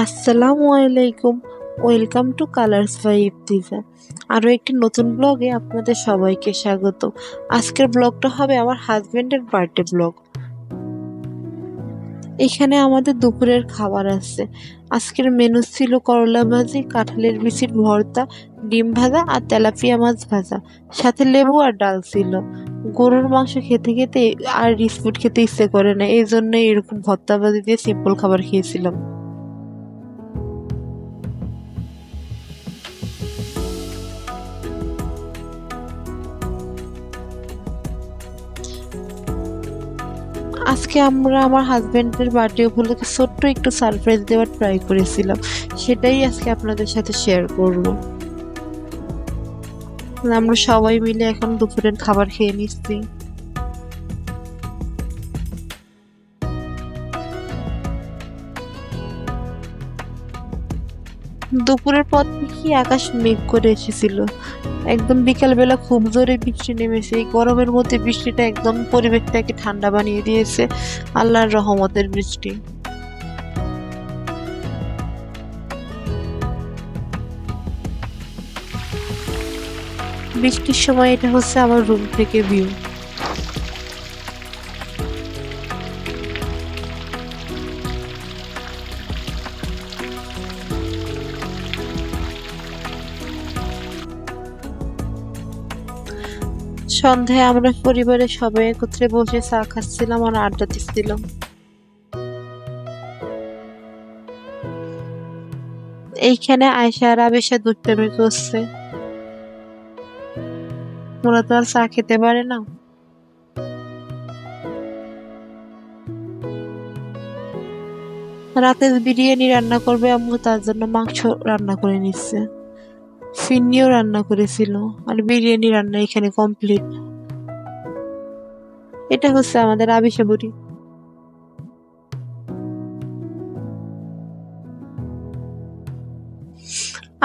আসসালামু আলাইকুম। Welcome to colours by Iftiza. আরও একটি নতুন ব্লগে আপনাদের সবাইকে স্বাগত। আজকের ব্লগটা হবে আমার হাজবেন্ডের বার্থডে ব্লগ। এখানে আমাদের দুপুরের খাবার আছে। আজকের মেনু ছিল করলা ভাজি, কাঁঠালের বিচির ভর্তা, ডিম ভাজা আর তেলাপিয়া মাছ ভাজা, সাথে লেবু আর ডাল ছিল। গরুর মাংস খেতে খেতে আর বিস্কুট খেতে ইচ্ছে করে না, এই জন্য এরকম ভর্তা ভাজি দিয়ে সিম্পল খাবার খেয়েছিলাম। আজকে আমরা আমার হাজবেন্ডের বার্থডে উপলক্ষে ছোট্ট একটু সারপ্রাইজ দেওয়ার ট্রাই করেছিলাম, সেটাই আজকে আপনাদের সাথে শেয়ার করব। আমরা সবাই মিলে এখন দুপুরের খাবার খেয়ে নিচ্ছি। দুপুরের পর থেকে আকাশ মেঘ করে এসেছিল, একদম বিকাল বেলা খুব জোরে বৃষ্টি নেমেছে। এই গরমের মধ্যে বৃষ্টিটা একদম পরিবেশটাকে ঠান্ডা বানিয়ে দিয়েছে, আল্লাহর রহমতের বৃষ্টি। বৃষ্টির সময় এটা হচ্ছে আমার রুম থেকে ভিউ। সন্ধ্যায় আমরা পরিবারের সবাই একত্রে বসে চা খাচ্ছিলাম আর আড্ডা দিচ্ছিলাম। এইখানে আয়শা আর আবেশা দুষ্টামি করছে, ওরা তো আর চা খেতে পারে না। রাতে বিরিয়ানি রান্না করবে আম্মু, তার জন্য মাংস রান্না করে নিচ্ছে। ফিন্নিও রান্না করেছিল আর বিরিয়ানি রান্না এখানে কমপ্লিট। এটা হচ্ছে আমাদের আবিষা বুড়ি।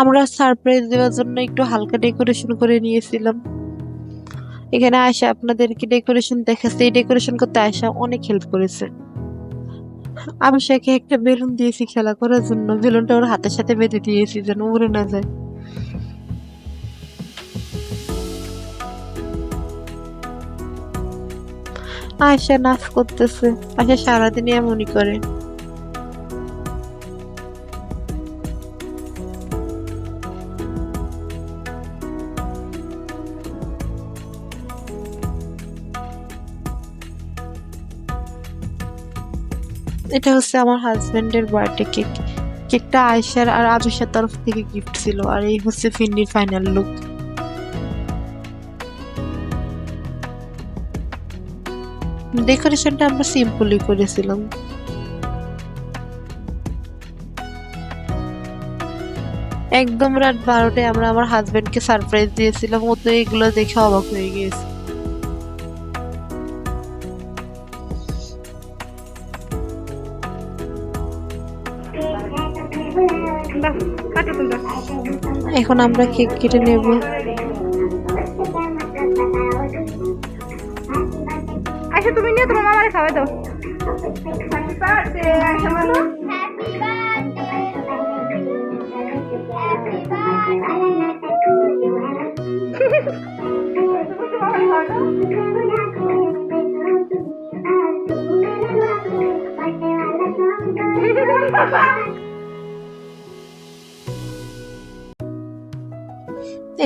আমরা সারপ্রাইজ দেওয়ার জন্য একটু হালকা ডেকোরেশন করে নিয়েছিলাম। এখানে আয়শা আপনাদেরকে ডেকোরেশন দেখাচ্ছে, এই ডেকোরেশন করতে আয়শা অনেক হেল্প করেছে। আবিষাকে একটা বেলুন দিয়েছি খেলা করার জন্য, বেলুনটা ওর হাতের সাথে বেঁধে দিয়েছি যেন উড়ে না যায়। আয়শা নাচ করতেছে, আয়শা সারাদিনই এমনই করে। এটা হচ্ছে আমার হাজবেন্ডের বার্থডে কেক। কেকটা আয়শার আর আবিষার তরফ থেকে গিফট ছিল, আর এই হচ্ছে ফিন্নির ফাইনাল লুক। ডেকোরেশনটা আমরা সিম্পলি করেছিলাম। একদম রাত 12টায় আমরা আমার হাজবেন্ডকে সারপ্রাইজ দিয়েছিলাম, ও তো এগুলো দেখে অবাক হয়ে গিয়েছে। এখন আমরা কেক কেটে নেব। আচ্ছা তুমি নিয়ে তোমার মামারে খাওয়াই দাও।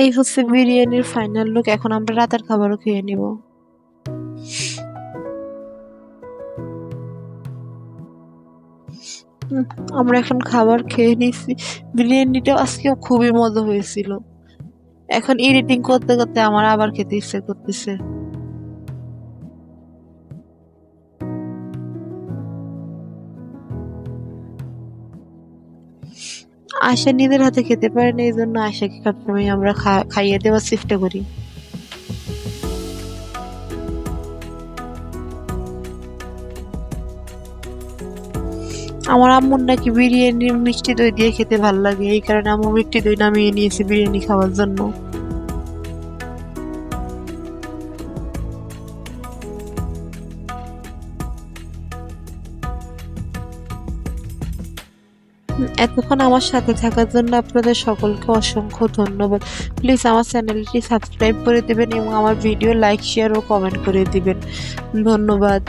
এই হচ্ছে বিরিয়ানির ফাইনাল লুক। এখন আমরা রাতের খাবারও খেয়ে নিব। আমরা এখন খাবার খেয়ে নিচ্ছি। বিরিয়ানিটা আজকে খুবই মজা হয়েছিল। এখন এডিটিং করতে করতে আমার আবার খেতে ইচ্ছে করতেছে। আয়শা নিজের হাতে খেতে পারে না, এই জন্য আয়শাকে সবসময় আমরা খাইয়ে দেওয়ার চেষ্টা করি। আমার আম্মুর নাকি বিরিয়ানি মিষ্টি দই দিয়ে খেতে ভালো লাগে, এই কারণে আম্মু মিষ্টি দই নামিয়ে নিয়েছে বিরিয়ানি খাওয়ার জন্য। এতক্ষণ আমার সাথে থাকার জন্য আপনাদের সকলকে অসংখ্য ধন্যবাদ। প্লিজ আমার চ্যানেলটি সাবস্ক্রাইব করে দেবেন এবং আমার ভিডিও লাইক, শেয়ার ও কমেন্ট করে দিবেন। ধন্যবাদ।